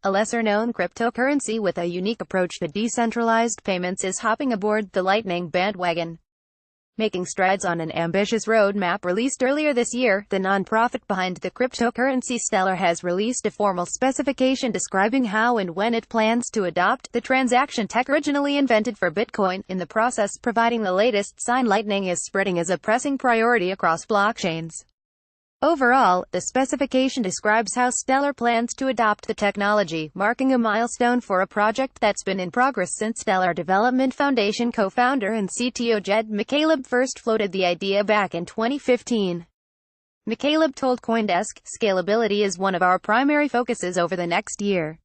a lesser-known cryptocurrency with a unique approach to decentralized payments, is hopping aboard the Lightning bandwagon. Making strides on an ambitious roadmap released earlier this year, the nonprofit behind the cryptocurrency Stellar has released a formal specification describing how and when it plans to adopt the transaction tech originally invented for Bitcoin. In the process, providing the latest sign Lightning is spreading as a pressing priority across blockchains. Overall, the specification describes how Stellar plans to adopt the technology, marking a milestone for a project that's been in progress since Stellar Development Foundation co-founder and CTO Jed McCaleb first floated the idea back in 2015. McCaleb told CoinDesk, "Scalability is one of our primary focuses over the next year.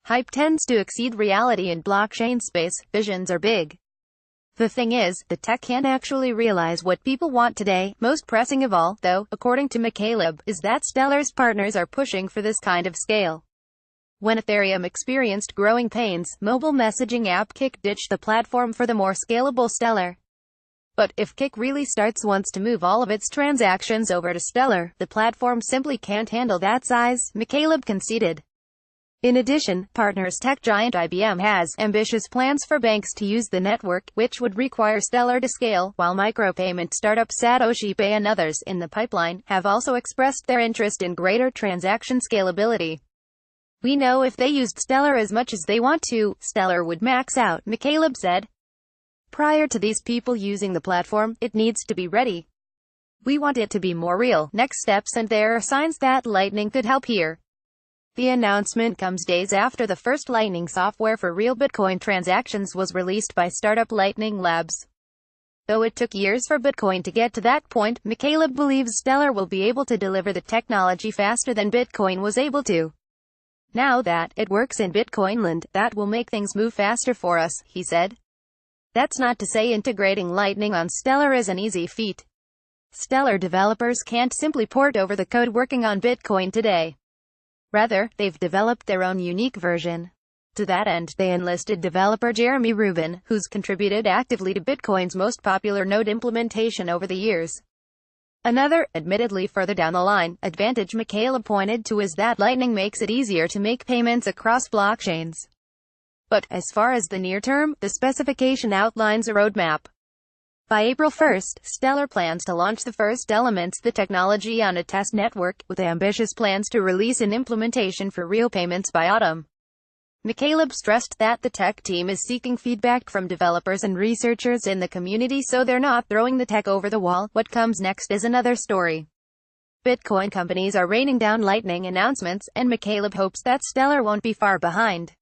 Hype tends to exceed reality in blockchain space, visions are big. The thing is, the tech can't actually realize what people want today. Most pressing of all, though, according to McCaleb, is that Stellar's partners are pushing for this kind of scale. When Ethereum experienced growing pains, mobile messaging app Kik ditched the platform for the more scalable Stellar. But if Kik really wants to move all of its transactions over to Stellar, the platform simply can't handle that size," McCaleb conceded. In addition, partners tech giant IBM has ambitious plans for banks to use the network, which would require Stellar to scale, while micropayment startup Satoshi Pay and others in the pipeline have also expressed their interest in greater transaction scalability. "We know if they used Stellar as much as they want to, Stellar would max out," McCaleb said. "Prior to these people using the platform, it needs to be ready. We want it to be more real. Next steps, and there are signs that Lightning could help here." The announcement comes days after the first Lightning software for real Bitcoin transactions was released by startup Lightning Labs. Though it took years for Bitcoin to get to that point, McCaleb believes Stellar will be able to deliver the technology faster than Bitcoin was able to. "Now that it works in Bitcoin land, that will make things move faster for us," he said. That's not to say integrating Lightning on Stellar is an easy feat. Stellar developers can't simply port over the code working on Bitcoin today. Rather, they've developed their own unique version. To that end, they enlisted developer Jeremy Rubin, who's contributed actively to Bitcoin's most popular node implementation over the years. Another, admittedly further down the line, advantage McCaleb pointed to is that Lightning makes it easier to make payments across blockchains. But, as far as the near term, the specification outlines a roadmap. By April 1st, Stellar plans to launch the first elements of the technology on a test network, with ambitious plans to release an implementation for real payments by autumn. McCaleb stressed that the tech team is seeking feedback from developers and researchers in the community, so they're not throwing the tech over the wall. What comes next is another story. Bitcoin companies are raining down Lightning announcements, and McCaleb hopes that Stellar won't be far behind.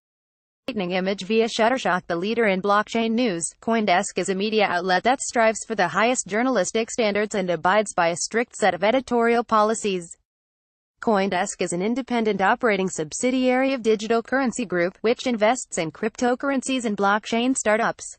Lightning image via Shutterstock. The leader in blockchain news, CoinDesk is a media outlet that strives for the highest journalistic standards and abides by a strict set of editorial policies. CoinDesk is an independent operating subsidiary of Digital Currency Group, which invests in cryptocurrencies and blockchain startups.